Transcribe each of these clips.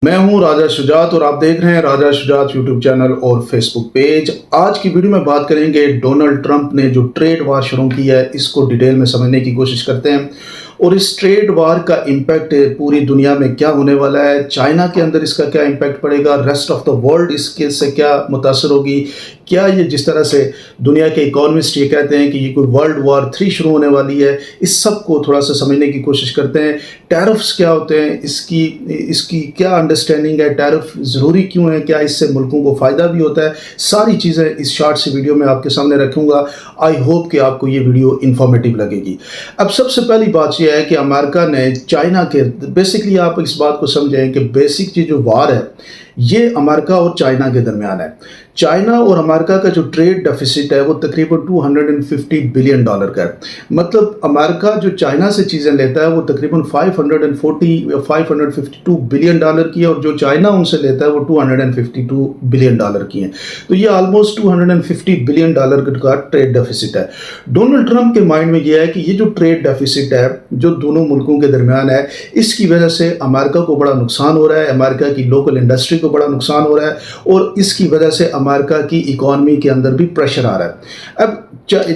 میں ہوں راجہ شجاعت اور آپ دیکھ رہے ہیں راجہ شجاعت یوٹیوب چینل اور فیس بک پیج۔ آج کی ویڈیو میں بات کریں گے ڈونلڈ ٹرمپ نے جو ٹریڈ وار شروع کی ہے اس کو ڈیٹیل میں سمجھنے کی کوشش کرتے ہیں، اور اس ٹریڈ وار کا امپیکٹ پوری دنیا میں کیا ہونے والا ہے، چائنا کے اندر اس کا کیا امپیکٹ پڑے گا، ریسٹ آف دا ورلڈ اس کے سے کیا متاثر ہوگی، کیا یہ جس طرح سے دنیا کے اکانومسٹ یہ کہتے ہیں کہ یہ کوئی ورلڈ وار 3 شروع ہونے والی ہے، اس سب کو تھوڑا سا سمجھنے کی کوشش کرتے ہیں۔ ٹیرفز کیا ہوتے ہیں، اس کی کیا انڈرسٹینڈنگ ہے، ٹیرف ضروری کیوں ہے، کیا اس سے ملکوں کو فائدہ بھی ہوتا ہے، ساری چیزیں اس شارٹ سی ویڈیو میں آپ کے سامنے رکھوں گا۔ آئی ہوپ کہ آپ کو یہ ویڈیو انفارمیٹیو لگے گی۔ اب سب سے پہلی بات یہ ہے کہ امریکہ نے چائنا کے بیسکلی آپ اس بات کو سمجھیں کہ بیسک جو وار ہے یہ امریکہ اور چائنا کے درمیان ہے۔ چائنا اور امریکہ کا جو ٹریڈ ڈیفیسٹ ہے وہ تقریباً $250 بلین کا ہے۔ مطلب امریکہ جو چائنا سے چیزیں لیتا ہے وہ تقریباً $552 بلین کی ہے، اور جو چائنا ان سے لیتا ہے وہ $252 بلین کی ہیں۔ تو یہ آلموسٹ $250 بلین کا ٹریڈ ڈیفیسٹ ہے۔ ڈونلڈ ٹرمپ کے مائنڈ میں یہ ہے کہ یہ جو ٹریڈ ڈیفیسٹ ہے جو دونوں ملکوں کے درمیان ہے، اس کی وجہ سے امریکہ کو بڑا نقصان ہو رہا ہے، امریکہ کی لوکل انڈسٹری کو بڑا نقصان ہو رہا ہے، اور اس کی وجہ سے امریکہ کی اکانومی کے اندر بھی پریشر آ رہا ہے۔ اب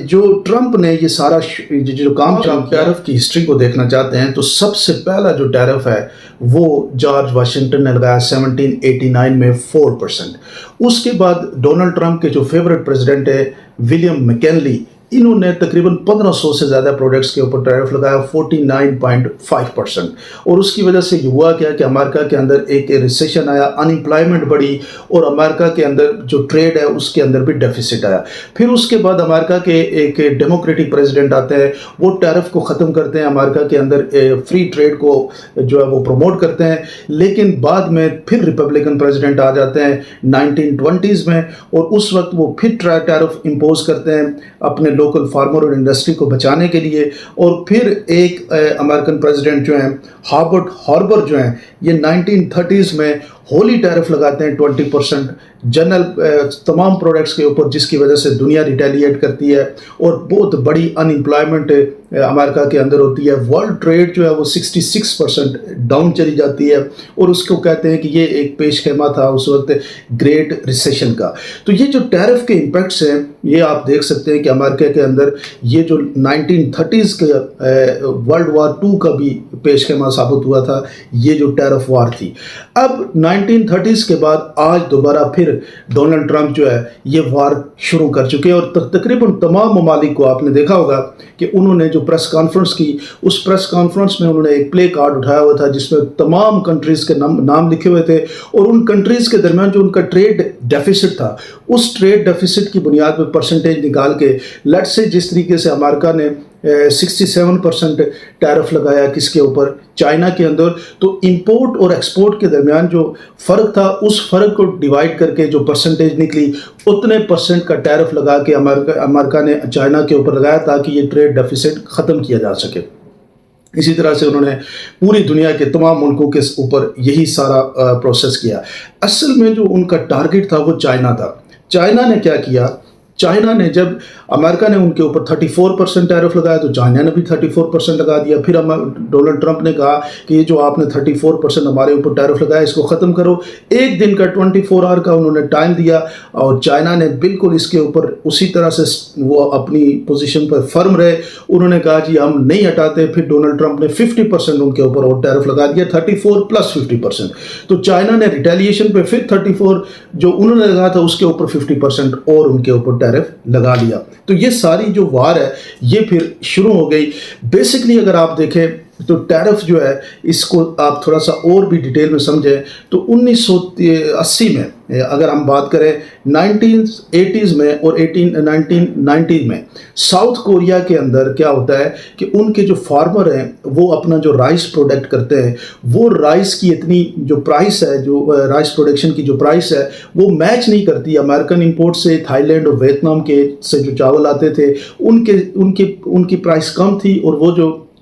جو ٹرمپ نے یہ سارا جو کام ٹیرف کی ہسٹری کو دیکھنا چاہتے ہیں تو سب سے پہلا جو ٹیرف ہے وہ جارج واشنگٹن نے لگایا 1789 میں 4%۔ اس کے بعد ڈونلڈ ٹرمپ کے جو فیورٹ پریزیڈنٹ ہے ولیم مکینلی، انہوں نے تقریباً 1500 سے زیادہ پروڈکٹس کے اوپر ٹیرف لگایا 49.5%، اور اس کی وجہ سے یہ ہوا کیا کہ امریکہ کے اندر ایک ریسیشن آیا، ان امپلائمنٹ بڑھی، اور امریکہ کے اندر جو ٹریڈ ہے اس کے اندر بھی ڈیفیسٹ آیا۔ پھر اس کے بعد امریکہ کے ایک ڈیموکریٹک پریزیڈنٹ آتے ہیں، وہ ٹیرف کو ختم کرتے ہیں، امریکہ کے اندر فری ٹریڈ کو جو ہے وہ پروموٹ کرتے ہیں، لیکن بعد میں پھر ریپبلکن پریزیڈنٹ آ جاتے ہیں 1920s میں، اور اس وقت وہ پھر ٹیرف امپوز کرتے ہیں اپنے لوکل فارمر اور انڈسٹری کو بچانے کے لیے۔ اور پھر ایک امریکن پریزیڈنٹ جو ہیں ہاربرٹ ہاربر جو ہیں، یہ 1930s میں ہولی ٹیرف لگاتے ہیں 20% جنرل تمام پروڈکٹس کے اوپر، جس کی وجہ سے دنیا ریٹیلیٹ کرتی ہے اور بہت بڑی ان امپلائمنٹ امریکہ کے اندر ہوتی ہے۔ ورلڈ ٹریڈ جو ہے وہ 66% ڈاؤن چلی جاتی ہے، اور اس کو کہتے ہیں کہ یہ ایک پیش خیمہ تھا اس وقت گریٹ ریسیشن کا۔ تو یہ جو ٹیرف کے امپیکٹس ہیں یہ آپ دیکھ سکتے ہیں کہ امریکہ کے اندر یہ جو 1930s کے ورلڈ وار 2 کا بھی پیش خیمہ ثابت ہوا تھا، یہ جو ٹیرف وار تھی۔ اب 1930s کے بعد آج دوبارہ پھر ڈونلڈ ٹرمپ جو ہے یہ وار شروع کر چکے ہیں، اور تقریباً تمام ممالک کو آپ نے دیکھا ہوگا کہ انہوں نے جو پریس کانفرنس کی، اس پریس کانفرنس میں انہوں نے ایک پلے کارڈ اٹھایا ہوا تھا جس میں تمام کنٹریز کے نام لکھے ہوئے تھے، اور ان کنٹریز کے درمیان جو ان کا ٹریڈ ڈیفیسٹ تھا اس ٹریڈ ڈیفیسٹ کی بنیاد پہ پرسنٹیج نکال کے لیٹ سے جس طریقے سے امریکہ نے 67% ٹیرف لگایا کس کے اوپر، چائنا کے اندر، تو امپورٹ اور ایکسپورٹ کے درمیان جو فرق تھا اس فرق کو ڈیوائڈ کر کے جو پرسنٹیج نکلی اتنے % کا ٹیرف لگا کے امریکہ نے چائنا کے اوپر لگایا تاکہ یہ ٹریڈ ڈیفیسٹ ختم کیا جا سکے۔ اسی طرح سے انہوں نے پوری دنیا کے تمام ملکوں کے اوپر یہی سارا پروسیس کیا۔ اصل میں جو ان کا ٹارگٹ تھا وہ چائنا تھا۔ چائنا نے کیا کیا، چائنا نے جب امریکہ نے ان کے اوپر 34% ٹیرف لگایا تو چائنا نے بھی 34% لگا دیا۔ پھر ڈونلڈ ٹرمپ نے کہا کہ یہ جو آپ نے 34% ہمارے اوپر ٹیرف لگایا اس کو ختم کرو۔ ایک دن کا 24 آور کا انہوں نے ٹائم دیا، اور چائنا نے بالکل اس کے اوپر اسی طرح سے وہ اپنی پوزیشن پر فرم رہے، انہوں نے کہا جی ہم نہیں ہٹاتے۔ پھر ڈونلڈ ٹرمپ نے 50% ان کے اوپر اور ٹیرف لگا دیا، 34 + 50%۔ تو چائنا نے ریٹیلیشن پہ پھر 34 جو انہوں نے لگا تھا اس کے اوپر 50% اور ان کے اوپر ٹیرف لگا لیا۔ تو یہ ساری جو وار ہے یہ پھر شروع ہو گئی۔ بیسکلی اگر آپ دیکھیں تو ٹیرف جو ہے اس کو آپ تھوڑا سا اور بھی ڈیٹیل میں سمجھیں تو 1980 میں اگر ہم بات کریں 1980s میں اور 1990 میں ساؤتھ کوریا کے اندر کیا ہوتا ہے کہ ان کے جو فارمر ہیں وہ اپنا جو رائس پروڈکٹ کرتے ہیں، وہ رائس کی اتنی جو پرائس ہے، جو رائس پروڈکشن کی جو پرائس ہے وہ میچ نہیں کرتی امریکن امپورٹ سے۔ تھائی لینڈ اور ویتنام کے سے جو چاول آتے تھے ان کی پرائس کم تھی، اور وہ جو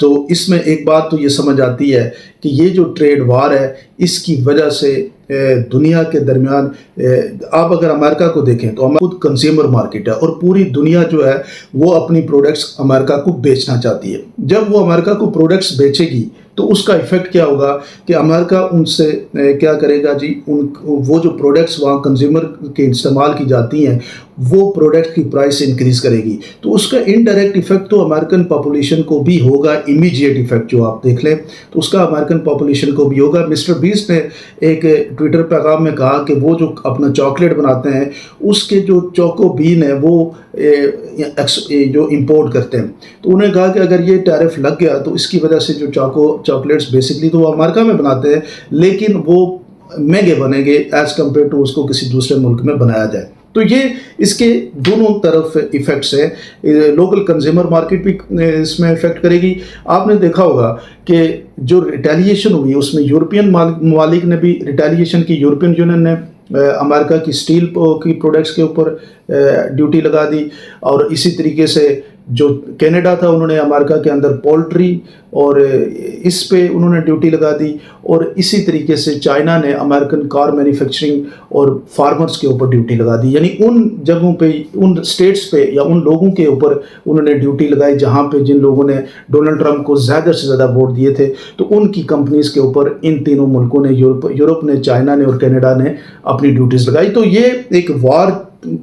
تو اس میں ایک بات تو یہ سمجھ آتی ہے کہ یہ جو ٹریڈ وار ہے اس کی وجہ سے دنیا کے درمیان آپ اگر امریکہ کو دیکھیں تو خود کنزیومر مارکیٹ ہے اور پوری دنیا جو ہے وہ اپنی پروڈکٹس امریکہ کو بیچنا چاہتی ہے. جب وہ امریکہ کو پروڈکٹس بیچے گی تو اس کا ایفیکٹ کیا ہوگا کہ امریکہ ان سے کیا کرے گا جی، وہ جو پروڈکٹس وہاں کنزیومر کے استعمال کی جاتی ہیں وہ پروڈکٹ کی پرائس انکریز کرے گی. تو اس کا انڈائریکٹ ایفیکٹ تو امریکن پاپولیشن کو بھی ہوگا. امیجیٹ ایفیکٹ جو آپ دیکھ لیں تو اس کا امریکن پاپولیشن کو بھی ہوگا. مسٹر بیسٹ نے ایک ٹویٹر پیغام میں کہا کہ وہ جو اپنا چاکلیٹ بناتے ہیں اس کے جو چوکو بین ہے وہ جو امپورٹ کرتے ہیں، تو انہوں نے کہا کہ اگر یہ ٹیرف لگ گیا تو اس کی وجہ سے جو چاکلیٹس بیسکلی تو وہ امریکہ میں بناتے ہیں لیکن وہ مہنگے بنیں گے ایز کمپیئر ٹو اس کو کسی دوسرے ملک میں بنایا جائے. تو یہ اس کے دونوں طرف ایفیکٹس ہیں. لوکل کنزیومر مارکیٹ بھی اس میں افیکٹ کرے گی. آپ نے دیکھا ہوگا کہ جو ریٹیلیشن ہوئی اس میں یورپین ممالک نے بھی ریٹیلیشن کی. یورپین یونین نے امریکہ کی اسٹیل کی پروڈکٹس کے اوپر ڈیوٹی لگا دی، اور اسی طریقے سے جو کینیڈا تھا انہوں نے امریکہ کے اندر پولٹری اور اس پہ انہوں نے ڈیوٹی لگا دی، اور اسی طریقے سے چائنا نے امریکن کار مینوفیکچرنگ اور فارمرز کے اوپر ڈیوٹی لگا دی. یعنی ان جگہوں پہ، ان اسٹیٹس پہ یا ان لوگوں کے اوپر انہوں نے ڈیوٹی لگائی جہاں پہ جن لوگوں نے ڈونلڈ ٹرمپ کو زیادہ سے زیادہ ووٹ دیے تھے، تو ان کی کمپنیز کے اوپر ان تینوں ملکوں نے، یورپ نے، چائنا نے اور کینیڈا نے اپنی ڈیوٹیز لگائی. تو یہ ایک وار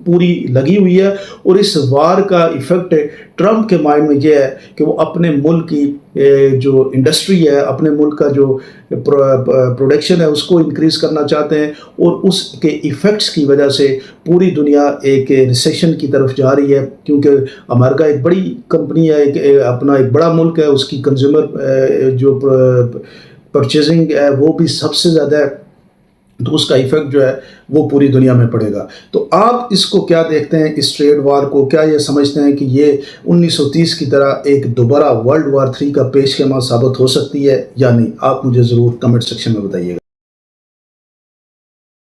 پوری لگی ہوئی ہے، اور اس وار کا ایفیکٹ ٹرمپ کے مائنڈ میں یہ ہے کہ وہ اپنے ملک کی جو انڈسٹری ہے، اپنے ملک کا جو پروڈکشن ہے اس کو انکریز کرنا چاہتے ہیں، اور اس کے ایفیکٹس کی وجہ سے پوری دنیا ایک ریسیشن کی طرف جا رہی ہے. کیونکہ امریکہ ایک بڑی کمپنی ہے، اپنا ایک بڑا ملک ہے، اس کی کنزیومر جو پرچیزنگ ہے وہ بھی سب سے زیادہ ہے، تو اس کا ایفیکٹ جو ہے وہ پوری دنیا میں پڑے گا. تو آپ اس کو کیا دیکھتے ہیں، اس ٹریڈ وار کو؟ کیا یہ سمجھتے ہیں کہ یہ 1930 کی طرح ایک دوبارہ ورلڈ وار 3 کا پیش خیمہ ثابت ہو سکتی ہے یا نہیں؟ آپ مجھے ضرور کمنٹ سیکشن میں بتائیے گا.